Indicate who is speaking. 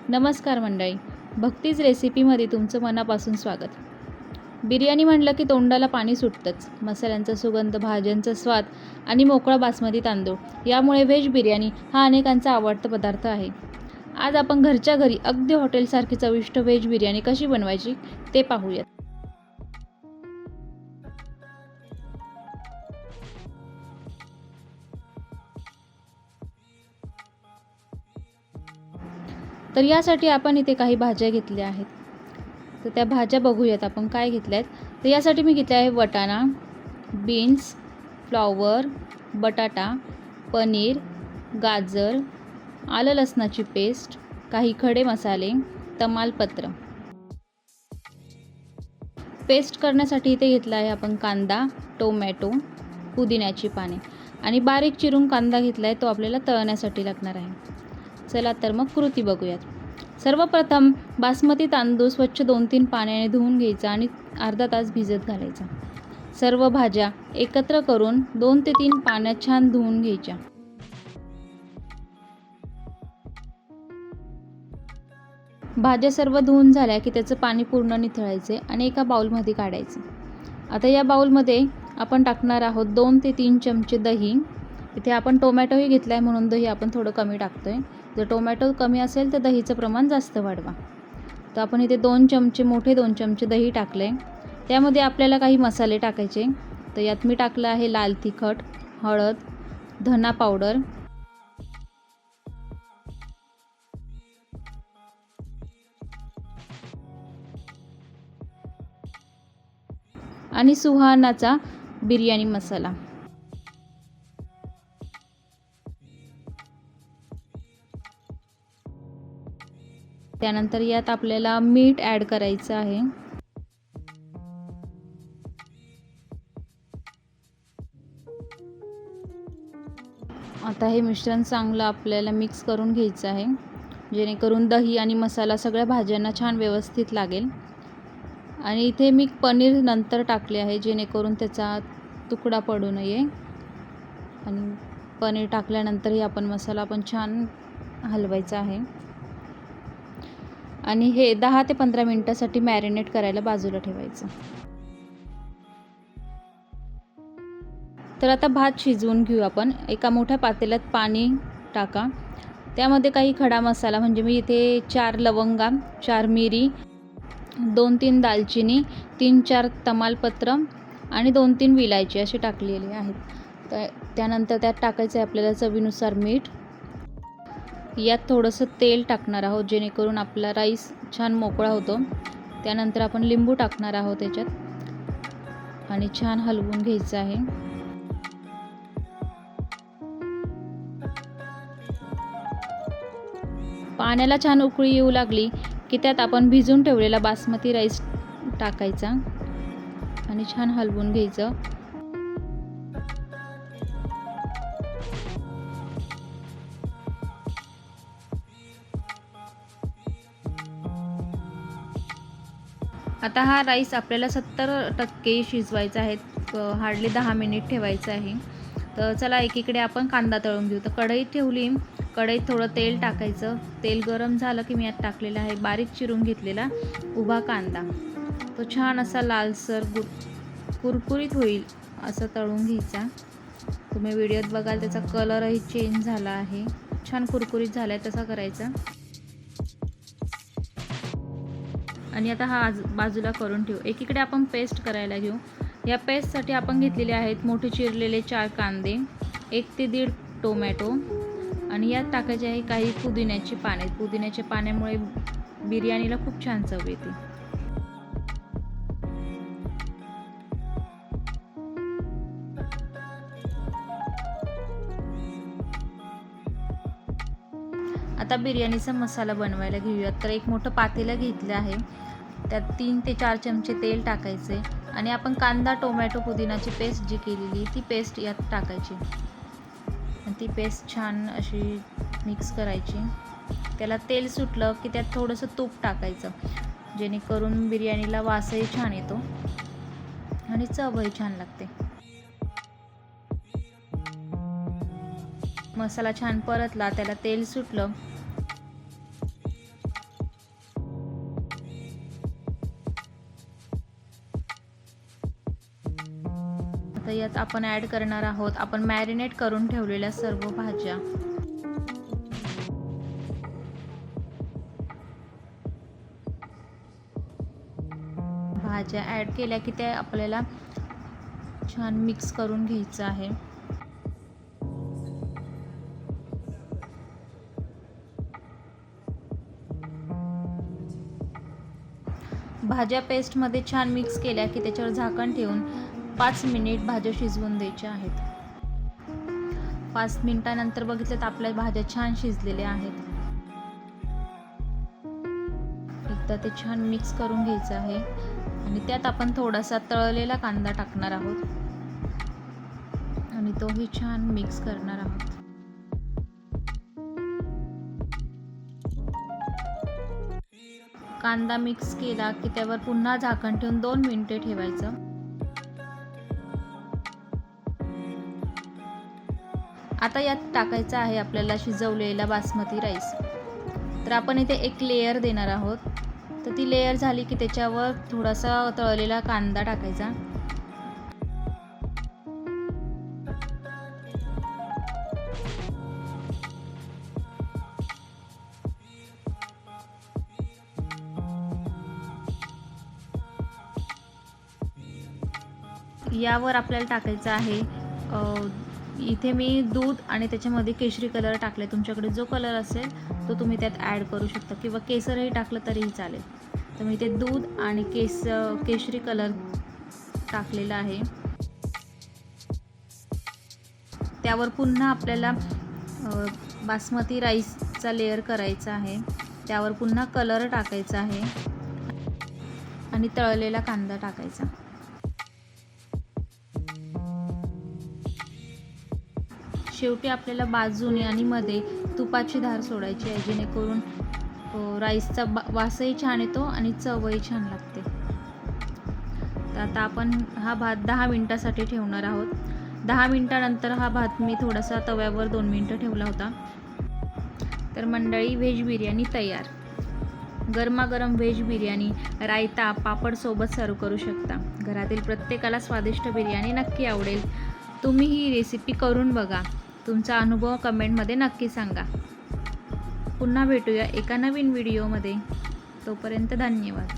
Speaker 1: नमस्कार मंडळी, भक्तीज रेसिपीमध्ये तुमचं मनापासून स्वागत. बिर्याणी म्हटलं की तोंडाला पाणी सुटतंच. मसाल्यांचा सुगंध, भाज्यांचा स्वाद आणि मोकळा बासमती तांदूळ यामुळे व्हेज बिर्याणी हा अनेकांचा आवडता पदार्थ आहे. आज आपण घरच्या घरी अगदी हॉटेलसारखी चविष्ट व्हेज बिर्याणी कशी बनवायची ते पाहूयात. तर यासाठी आपण इथे काही भाज्या घेतल्या आहेत. तर त्या भाज्या बघूयात आपण काय घेतल्या आहेत. तर यासाठी मी घेतले आहे वाटाणा, बीन्स, फ्लॉवर, बटाटा, पनीर, गाजर, आलं लसणाची पेस्ट, काही खडे मसाले, तमालपत्र. पेस्ट करण्यासाठी इथे घेतला आहे आपण कांदा, टोमॅटो, पुदिन्याची पाने आणि बारीक चिरून कांदा घेतला आहे, तो आपल्याला तळण्यासाठी लागणार आहे. चला तर मग कृती बघूयात. सर्वप्रथम बासमती तांदूळ स्वच्छ 2-3 पाण्याने धुवून घ्यायचा आणि अर्धा तास भिजत घालायचा. सर्व भाज्या एकत्र करून 2 ते 3 पाण्यात छान धुवून घ्यायच्या. भाज्या सर्व धुवून झाल्या की त्याचं पाणी पूर्ण निथळायचे आणि एका बाउलमध्ये काढायचे. आता या बाउलमध्ये आपण टाकणार आहोत 2 ते 3 चमचे दही. इथे आपण टोमॅटोही घेतला आहे म्हणून दही आपण थोडं कमी टाकतो आहे. जर टोमॅटो कमी असेल तर दहीचं प्रमाण जास्त वाढवा. तर आपण इथे 2 चमचे मोठे 2 चमचे दही टाकले. त्यामध्ये आपल्याला काही मसाले टाकायचे. तर यात मी टाकलं आहे लाल तिखट, हळद, धना पावडर, आणि सुहानाचा बिर्याणी मसाला. त्यानंतर यात आपल्याला मीठ ॲड करायचं आहे. आता हे मिश्रण चांगलं आपल्याला मिक्स करून घ्यायचं आहे, जेणेकरून दही आणि मसाला सगळ्या भाज्यांना छान व्यवस्थित लागेल. आणि इथे मी पनीर नंतर टाकले आहे, जेणेकरून त्याचा तुकडा पडू नये. आणि पनीर टाकल्यानंतरही आपण मसाला पण छान हलवायचा आहे. आणि हे 10 ते 15 मिनिटासाठी मॅरिनेट करायला बाजूला ठेवायचं. तर आता भात शिजवून घेऊ आपण. एका मोठ्या पातेल्यात पाणी टाका. त्यामध्ये काही खडा मसाला म्हणजे मी इथे 4 लवंगा, 4 मिरी, 2-3 दालचिनी, 3-4 तमालपत्र आणि 2-3 विलायची असे टाकलेले आहेत. तर त्यानंतर त्यात टाकायचं आहे आपल्याला चवीनुसार मीठ. यात थोडंसं तेल टाकणार आहोत, जेणेकरून आपला राईस छान मोकळा होतो. त्यानंतर आपण लिंबू टाकणार आहोत त्याच्यात आणि छान हलवून घ्यायचं आहे. पाण्याला छान उकळी येऊ लागली की त्यात आपण भिजून ठेवलेला बासमती राईस टाकायचा आणि छान हलवून घ्यायचं. आता हा राईस आपल्याला 70% शिजवायचा आहे. हार्डली 10 मिनिट ठेवायचं आहे. तर चला एकीकडे आपण कांदा तळून घेऊ. तर कढई ठेवली. कढईत थोडं तेल टाकायचं. तेल गरम झालं की मी यात टाकलेला आहे बारीक चिरून घेतलेला उभा कांदा. तो छान असा लालसर कुरकुरीत होईल असं तळून घ्यायचा. तुम्ही व्हिडिओत बघाल त्याचा कलरही चेंज झाला आहे, छान कुरकुरीत झाला आहे, तसा करायचा. आणि आता हा बाजूला करून ठेवू. एकीकडे आपण पेस्ट करायला घेऊ. या पेस्टसाठी आपण घेतलेले आहेत मोठे चिरलेले 4 कांदे, 1 ते 1.5 टोमॅटो आणि यात टाकायचे आहे काही पुदिन्याची पाने. पुदिन्याच्या पाण्यामुळे बिर्याणीला खूप छान चव येते. आता बिर्याणीचा मसाला बनवायला घेऊयात. तर एक मोठं पातेलं घेतलं आहे. त्यात 3 ते 4 चमचे तेल टाकायचे आणि आपण कांदा, टोमॅटो, पुदिनाची पेस्ट जी केलेली ती पेस्ट यात टाकायची आणि ती पेस्ट छान अशी मिक्स करायची. त्याला तेल सुटलं की त्यात थोडंसं तूप टाकायचं, जेणेकरून बिर्याणीला वासही छान येतो आणि चवही छान लागते. मसाला छान परतला, त्याला तेल सुटलं आता यात आपण ॲड करणार आहोत आपण मॅरिनेट करून ठेवलेल्या सर्व भाज्या. भाज्या ॲड केल्या की त्या आपल्याला छान मिक्स करून घ्यायचं आहे. भाज्या पेस्टमध्ये छान मिक्स केल्या की त्याच्यावर झाकण ठेवून 5 मिनिट भाज्या शिजवून द्यायच्या आहेत. 5 मिनिटानंतर बघितलं तर आपल्या भाज्या छान शिजलेल्या आहेत. एकदा ते छान मिक्स करून घ्यायचं आहे आणि त्यात आपण थोडासा तळलेला कांदा टाकणार आहोत आणि तोही छान मिक्स करणार आहोत. कांदा मिक्स केला की त्यावर पुन्हा झाकण ठेवून 2 मिनिटे ठेवायचं. आता यात टाकायचा आहे आपल्याला शिजवलेला बासमती राईस. तर आपण इथे एक लेयर देणार आहोत. तर ती लेयर झाली की त्याच्यावर थोडासा तळलेला कांदा टाकायचा. यावर आपल्याला टाकायचं आहे इथे मी दूध आणि त्याच्यामध्ये केशरी कलर टाकले. तुमच्याकडे जो कलर असेल तो तुम्ही त्यात ॲड करू शकता किंवा केसरही टाकलं तरीही चालेल. तर मी ते दूध आणि केशरी कलर टाकलेला आहे. त्यावर पुन्हा आपल्याला बासमती राईसचा लेयर करायचा आहे. त्यावर पुन्हा कलर टाकायचा आहे आणि तळलेला कांदा टाकायचा. शेवटी आपल्याला बाजूने आणि मध्ये तुपाची धार सोडायची आहे जेणेकरून राईसचा वासही छान येतो आणि चवही छान लागते. तर आता आपण हा भात 10 मिनिटासाठी ठेवणार आहोत. 10 मिनिटानंतर हा भात मी थोडासा तव्यावर 2 मिनिटं ठेवला होता. तर मंडळी व्हेज बिर्याणी तयार. गरमागरम व्हेज बिर्याणी रायता पापड सोबत सर्व करू शकता. घरातील प्रत्येकाला स्वादिष्ट बिर्याणी नक्की आवडेल. तुम्ही ही रेसिपी करून बघा. तुमचा अनुभव कमेंटमध्ये नक्की सांगा. पुन्हा भेटूया एका नवीन व्हिडिओमध्ये. तोपर्यंत धन्यवाद.